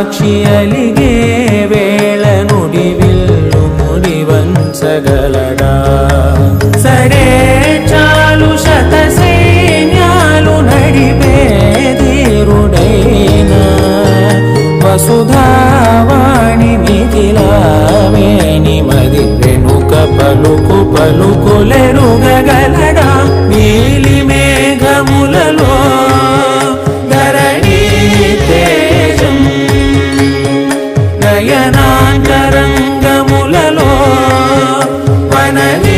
ಸಾಕ್ಷಿಯಲಿಗೆ ವೇಳ ನುಡಿವಿಲ್ಲು ಮುಡಿವಂಚಗಲಡಾ ಸಡೆ ಚಾಲು ಶತ ಸೈನ್ಯಾಲು ನಡಿಬೇದಿರುಡೈನ వసుధావాణి మిథిలావేణి మది వెనుక పలుకు పలుకులెరుగగలడా నీలి మేఘములలో ధరణి తేజం నయనాంతరంగములలో వననీనాదం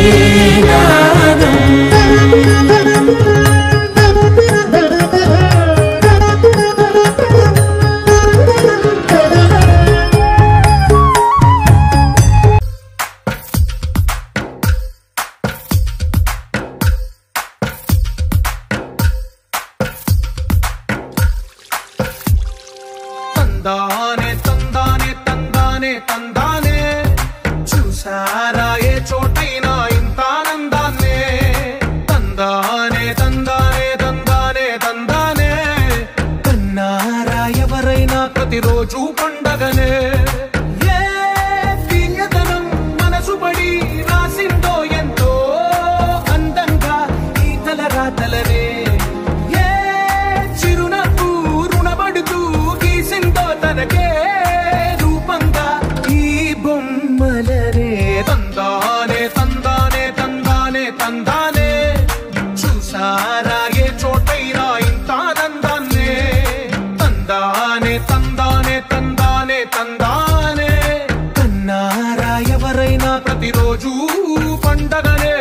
తందానే తందానే తందానే తందానే చూసారా ఏ చోటైనా ఇంత ఆనందాన్నే తందానే తందానే తందానే తందానే కన్నారా ఎవరైనా ప్రతిరోజు పండగనే ఏ తీయదనం మనసు పడి రాసిందో ఎంతో అందంగా ఈ తలరాతలనే తనకే రూపంగా ఈ బొమ్మలనే తందానే తందానే తందానే తందానే చూసారా ఏ చోటైనా ఇంత ఆనందాన్నే తందానే తందానే తందానే తందానే కన్నారా ఎవరైనా ప్రతిరోజు పండగనే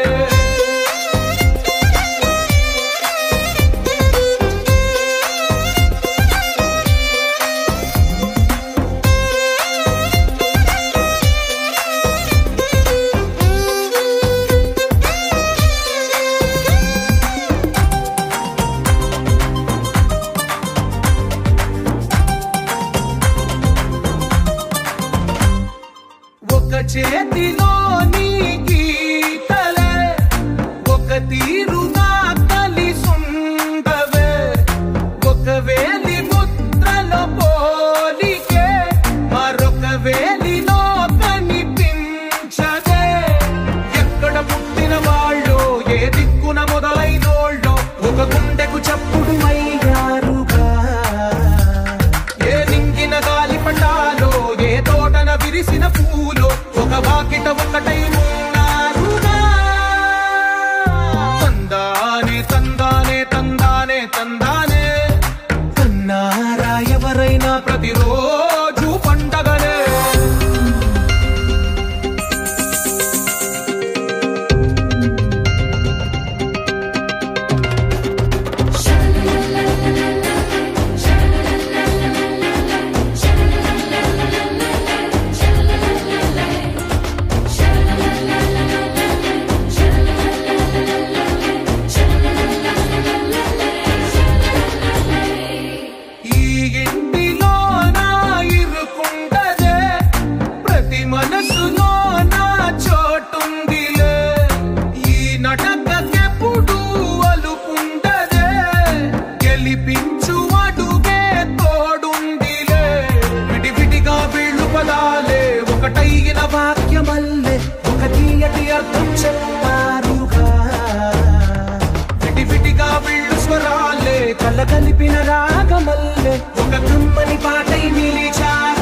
చేతిలో నీ గీతలే ఒక తీరుగా కలిసుండవే ఒక వేలి ముద్రలో పోలికే మరొక వేలిలో కనిపించదే ఎక్కడ పుట్టిన వాళ్ళు ఏ దిక్కున మొదలైనోళ్ళో ఒక గుండెకు చప్పుడు అయ్యారుగా ఏ నింగిన గాలి పటాలో ఏ తోటన విరిసిన పూలో ఒక వాకిట ఒకటై ఉన్నారుగా తందానే తందానే తందానే తందానే కన్నారా ఎవరైనా ప్రతిరోజు పండగనే మనసులో నా చోటుందిలే ఈ నటకెప్పుడు అలుపుండదే గెలిపించు అడుగే తోడుందిలే విడివిడిగా వీళ్ళు పదాలే ఒకటైన వాక్యమల్లే ఒక తీయటి అర్థం చెప్పారుగా విడివిడిగా వీళ్ళు స్వరాలే కలగలిపిన రాగమల్లే ఒక కమ్మని పాటై నిలిచారు